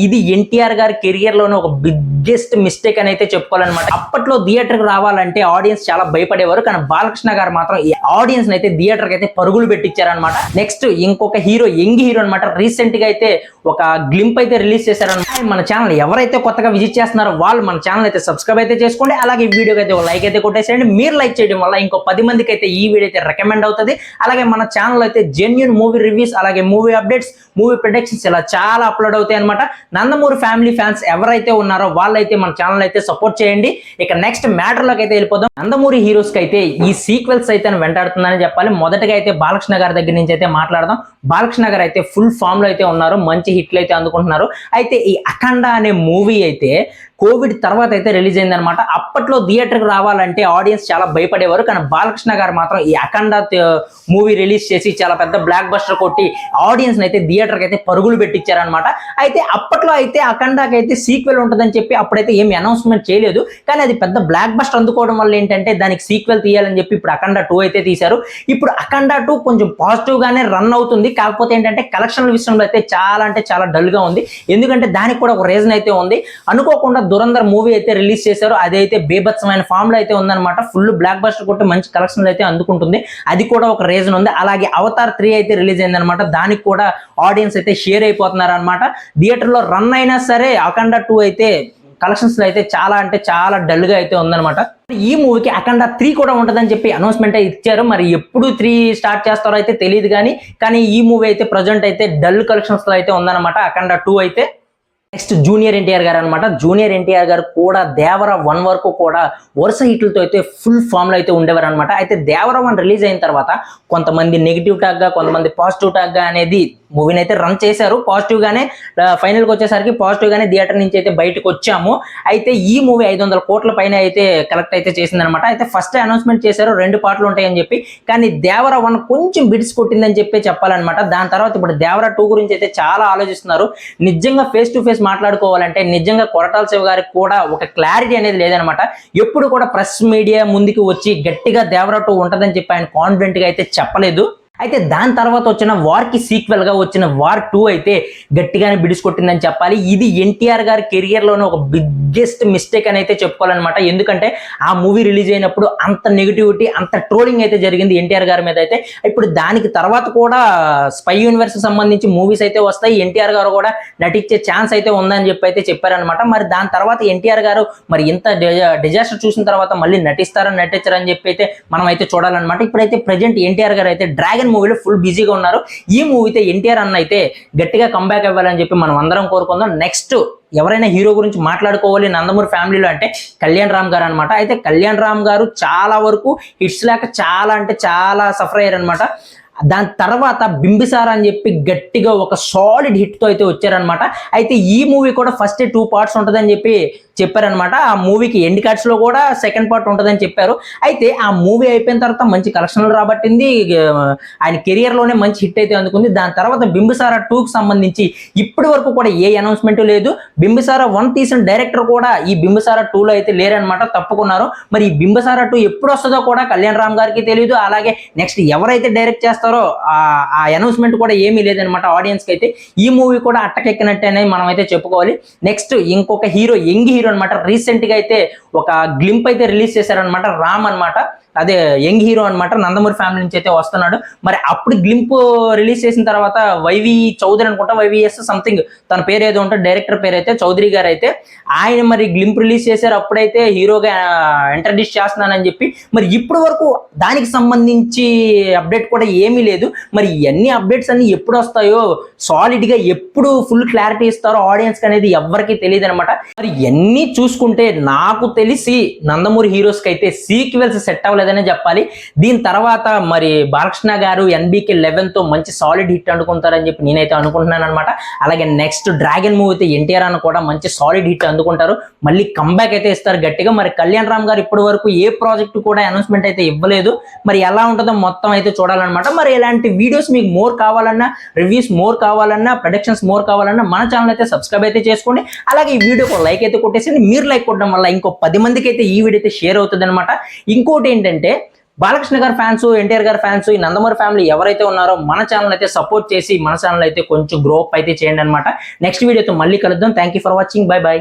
ఇది ఎన్టీఆర్ గారి కెరియర్ లోనే ఒక బిగ్గెస్ట్ మిస్టేక్ అని అయితే చెప్పుకోవాలన్నమాట. అప్పట్లో థియేటర్ కి రావాలంటే ఆడియన్స్ చాలా భయపడేవారు, కానీ బాలకృష్ణ గారు మాత్రం ఈ ఆడియన్స్ అయితే థియేటర్ కి అయితే పరుగులు పెట్టించారనమాట. నెక్స్ట్ ఇంకొక హీరో, యంగ్ హీరో అనమాట. రీసెంట్ గా అయితే ఒక గ్లింప్ అయితే రిలీజ్ చేశారనమాట. మన ఛానల్ ఎవరైతే కొత్తగా విజిట్ చేస్తున్నారో వాళ్ళు మన ఛానల్ అయితే సబ్స్క్రైబ్ అయితే చేసుకోండి. అలాగే ఈ వీడియోకి అయితే ఒక లైక్ అయితే కొట్టేసేయండి. మీరు లైక్ చేయడం వల్ల ఇంకో 10 మందికి అయితే ఈ వీడియో అయితే రికమెండ్ అవుతుంది. అలాగే మన ఛానల్ అయితే జెన్యూన్ మూవీ రివ్యూస్, అలాగే మూవీ అప్డేట్స్, మూవీ ప్రొడక్షన్స్ ఇలా చాలా అప్లోడ్ అవుతాయి అనమాట. నందమూరి ఫ్యామిలీ ఫ్యాన్స్ ఎవరైతే ఉన్నారో వాళ్ళైతే మన ఛానల్ అయితే సపోర్ట్ చేయండి. ఇక నెక్స్ట్ మ్యాటర్ లోకి అయితే వెళ్ళిపోదాం. నందమూరి హీరోస్ కి అయితే ఈ సీక్వెల్స్ అయితే వెంటాడుతుందని చెప్పాలి. మొదటగా అయితే బాలకృష్ణ గారి దగ్గర నుంచి అయితే మాట్లాడదాం. బాలకృష్ణ గారు అయితే ఫుల్ ఫామ్ లో అయితే ఉన్నారు, మంచి హిట్లు అయితే అందుకుంటున్నారు. అయితే ఈ అఖండ అనే మూవీ అయితే కోవిడ్ తర్వాత అయితే రిలీజ్ అయింది అనమాట. అప్పట్లో థియేటర్కి రావాలంటే ఆడియన్స్ చాలా భయపడేవారు, కానీ బాలకృష్ణ గారు మాత్రం ఈ అఖండ మూవీ రిలీజ్ చేసి చాలా పెద్ద బ్లాక్ బస్టర్ కొట్టి ఆడియన్స్ అయితే థియేటర్కి అయితే పరుగులు పెట్టించారనమాట. అయితే అప్పట్లో అయితే అఖండకి అయితే సీక్వెల్ ఉంటుందని చెప్పి అప్పుడైతే ఏమి అనౌన్స్మెంట్ చేయలేదు, కానీ అది పెద్ద బ్లాక్ బస్టర్ అందుకోవడం వల్ల ఏంటంటే దానికి సీక్వెల్ తీయాలని చెప్పి ఇప్పుడు అఖండ 2 అయితే తీశారు. ఇప్పుడు అఖండ 2 కొంచెం పాజిటివ్ గానే రన్ అవుతుంది. కాకపోతే ఏంటంటే కలెక్షన్ల విషయంలో అయితే చాలా డల్ గా ఉంది. ఎందుకంటే దానికి కూడా ఒక రీజన్ అయితే ఉంది. అనుకోకుండా దురంధర్ మూవీ అయితే రిలీజ్ చేశారు. అదైతే బీభత్సమైన ఫామ్ లో అయితే ఉందన్నమాట. ఫుల్ బ్లాక్ బస్టర్ కొట్టి మంచి కలెక్షన్లు అయితే అందుకుంటుంది. అది కూడా ఒక రీజన్ ఉంది. అలాగే అవతార్ 3 అయితే రిలీజ్ అయిందనమాట. దానికి కూడా ఆడియన్స్ అయితే షేర్ అయిపోతున్నారు అనమాట. థియేటర్ లో రన్ అయినా సరే అఖండ 2 అయితే కలెక్షన్స్ లో అయితే చాలా డల్ గా అయితే ఉందన్నమాట. ఈ మూవీకి అఖండ 3 కూడా ఉంటుందని చెప్పి అనౌన్స్మెంట్ అయితే ఇచ్చారు. మరి ఎప్పుడు 3 స్టార్ట్ చేస్తారో అయితే తెలియదు, కానీ ఈ మూవీ అయితే ప్రజెంట్ అయితే డల్ కలెక్షన్స్ లో అయితే ఉందన్నమాట అఖండ 2 అయితే. నెక్స్ట్ జూనియర్ ఎన్టీఆర్ గారు అనమాట. జూనియర్ ఎన్టీఆర్ గారు కూడా దేవర 1 వరకు కూడా వరుస హిట్లతో అయితే ఫుల్ ఫామ్ లో అయితే ఉండేవారు అనమాట. అయితే దేవర 1 రిలీజ్ అయిన తర్వాత కొంతమంది నెగిటివ్ టాక్ గా, కొంతమంది పాజిటివ్ టాక్ గా అనేది మూవీని అయితే రన్ చేశారు. పాజిటివ్ గానే ఫైనల్కి వచ్చేసరికి పాజిటివ్ గానే థియేటర్ నుంచి అయితే బయటకు వచ్చాము. అయితే ఈ మూవీ 500 కోట్ల పైన అయితే కలెక్ట్ అయితే చేసింది అనమాట. అయితే ఫస్ట్ అనౌన్స్మెంట్ చేశారు 2 పార్ట్లు ఉంటాయని చెప్పి, కానీ దేవర 1 కొంచెం బిడ్స్ కొట్టిందని చెప్పి చెప్పాలన్నమాట. దాని తర్వాత ఇప్పుడు దేవర 2 గురించి అయితే చాలా ఆలోచిస్తున్నారు. నిజంగా ఫేస్ టు ఫేస్ మాట్లాడుకోవాలంటే నిజంగా కొరటాల శివ గారికి కూడా ఒక క్లారిటీ అనేది లేదనమాట. ఎప్పుడు కూడా ప్రెస్ మీడియా ముందుకు వచ్చి గట్టిగా దేవర 2 ఉంటుందని చెప్పి ఆయన కాన్ఫిడెంట్ గా అయితే చెప్పలేదు. అయితే దాని తర్వాత వచ్చిన వార్కి సీక్వెల్ గా వచ్చిన వార్ 2 అయితే గట్టిగానే బిడిసికొట్టిందని చెప్పాలి. ఇది ఎన్టీఆర్ గారి కెరియర్ లోనే ఒక బిగ్గెస్ట్ మిస్టేక్ అని అయితే చెప్పుకోవాలన్నమాట. ఎందుకంటే ఆ మూవీ రిలీజ్ అయినప్పుడు అంత నెగిటివిటీ, అంత ట్రోలింగ్ అయితే జరిగింది ఎన్టీఆర్ గారి మీద అయితే. ఇప్పుడు దానికి తర్వాత కూడా స్పై యూనివర్స్ సంబంధించి మూవీస్ అయితే వస్తాయి, ఎన్టీఆర్ గారు కూడా నటించే ఛాన్స్ అయితే ఉందని చెప్పి అయితే చెప్పారనమాట. మరి దాని తర్వాత ఎన్టీఆర్ గారు మరి ఇంత డిజాస్టర్ చూసిన తర్వాత మళ్ళీ నటించారని చెప్పి అయితే మనం అయితే చూడాలన్నమాట. ఇప్పుడైతే ప్రజెంట్ ఎన్టీఆర్ గారు అయితే డ్రాగన్ మూవీలో ఫుల్ బిజీగా ఉన్నారు. ఈ మూవీతో ఎన్టీఆర్ అన్న అయితే గట్టిగా కంబ్యాక్ అవ్వాలని చెప్పి మనం అందరం కోరుకుందాం. నెక్స్ట్ ఎవరైనా హీరో గురించి మాట్లాడుకోవాలి నందమూరి ఫ్యామిలీలో అంటే కళ్యాణ్ రామ్ గారు అనమాట. అయితే కళ్యాణ్ రామ్ గారు చాలా వరకు హిట్స్ లేక చాలా సఫర్ అయ్యారు అనమాట. దాని తర్వాత బింబిసార అని చెప్పి గట్టిగా ఒక సాలిడ్ హిట్ తో అయితే వచ్చారనమాట. అయితే ఈ మూవీ కూడా ఫస్ట్ 2 పార్ట్స్ ఉంటుందని చెప్పి చెప్పారనమాట. ఆ మూవీకి ఎండ్ కార్డ్స్ లో కూడా సెకండ్ పార్ట్ ఉంటుందని చెప్పారు. అయితే ఆ మూవీ అయిపోయిన తర్వాత మంచి కలెక్షన్లు రాబట్టింది, ఆయన కెరియర్ లోనే మంచి హిట్ అయితే అందుకుంది. దాని తర్వాత బింబిసార 2కి సంబంధించి ఇప్పటి వరకు కూడా ఏ అనౌన్స్మెంట్ లేదు. బింబిసార 1 తీసిన డైరెక్టర్ కూడా ఈ బింబిసార 2లో అయితే లేరనమాట, తప్పుకున్నారు. మరి ఈ బింబిసార 2 ఎప్పుడు వస్తుందో కూడా కళ్యాణ్ రామ్ గారికి తెలియదు. అలాగే నెక్స్ట్ ఎవరైతే డైరెక్ట్ చేస్తారో ఆ అనౌన్స్మెంట్ కూడా ఏమీ లేదనమాట ఆడియన్స్ కి అయితే. ఈ మూవీ కూడా అట్టకెక్కినట్టే మనం అయితే చెప్పుకోవాలి. నెక్స్ట్ ఇంకొక హీరో, యంగ్ హీరో అనమాట. రీసెంట్ గా అయితే ఒక గ్లింప్ అయితే రిలీజ్ చేశారనమాట. రామ్ అనమాట, అదే యంగ్ హీరో అనమాట, నందమూరి ఫ్యామిలీ నుంచి అయితే వస్తున్నాడు. మరి అప్పుడు గ్లింప్ రిలీజ్ చేసిన తర్వాత వైవి చౌదరి అనుకుంటా, వైవిఎస్ సంథింగ్ తన పేరు ఏదో ఉంటుంది, డైరెక్టర్ పేరు అయితే చౌదరి గారు అయితే ఆయన మరి గ్లింప్ రిలీజ్ చేశారు. అప్పుడైతే హీరోగా ఇంట్రడ్యూస్ చేస్తున్నానని చెప్పి మరి ఇప్పటి వరకు దానికి సంబంధించి అప్డేట్ కూడా ఏమీ లేదు. మరి ఇవన్నీ అప్డేట్స్ అన్ని ఎప్పుడు వస్తాయో, సాలిడ్ గా ఎప్పుడు ఫుల్ క్లారిటీ ఇస్తారో ఆడియన్స్ అనేది ఎవరికి తెలియదు అనమాట. మరి ఇవన్నీ చూసుకుంటే నాకు తెలిసి నందమూరి హీరోస్ కి అయితే సీక్వెల్స్ సెట్ అవ్వలేదనే చెప్పాలి. దీని తర్వాత మరి బాలకృష్ణ గారు NBK 11 తో మంచి సాలిడ్ హిట్ అందుకుంటారని చెప్పి నేనైతే అనుకుంటున్నాను అనమాట. అలాగే నెక్స్ట్ డ్రాగన్ మూవీతో ఎన్టీఆర్ అన్న కూడా మంచి సాలిడ్ హిట్ అందుకుంటారు, మళ్ళీ కంబ్యాక్ అయితే ఇస్తారు గట్టిగా. మరి కళ్యాణ్ రామ్ గారు ఇప్పటి వరకు ఏ ప్రాజెక్ట్ కూడా అనౌన్స్మెంట్ అయితే ఇవ్వలేదు. మరి ఎలా ఉంటుందో మొత్తం అయితే చూడాలన్నమాట. మరి ఇలాంటి వీడియోస్ మీకు మోర్ కావాలన్నా, రివ్యూస్ మోర్ కావాలన్నా, ప్రొడక్షన్స్ మోర్ కావాలన్నా మన ఛానల్ అయితే సబ్స్క్రైబ్ అయితే చేసుకోండి. అలాగే ఈ వీడియోకి లైక్ అయితే కొట్టేసి, మీరు లైక్ కొట్టడం వల్ల ఇంకో 10 మందికి అయితే ఈ వీడియో అయితే షేర్ అవుతుంది అనమాట. ఇంకోటి ఏంటంటే బాలకృష్ణ గారి ఫ్యాన్స్, ఎన్టీఆర్ గారి ఫ్యాన్స్, ఈ నందమూరి ఫ్యామిలీ ఎవరైతే ఉన్నారో మన ఛానల్ అయితే సపోర్ట్ చేసి మన ఛానల్ అయితే కొంచెం గ్రో అప్ అయితే చేయండి అనమాట. నెక్స్ట్ వీడియోతో మళ్ళీ కలుద్దాం. Thank you for watching. By by.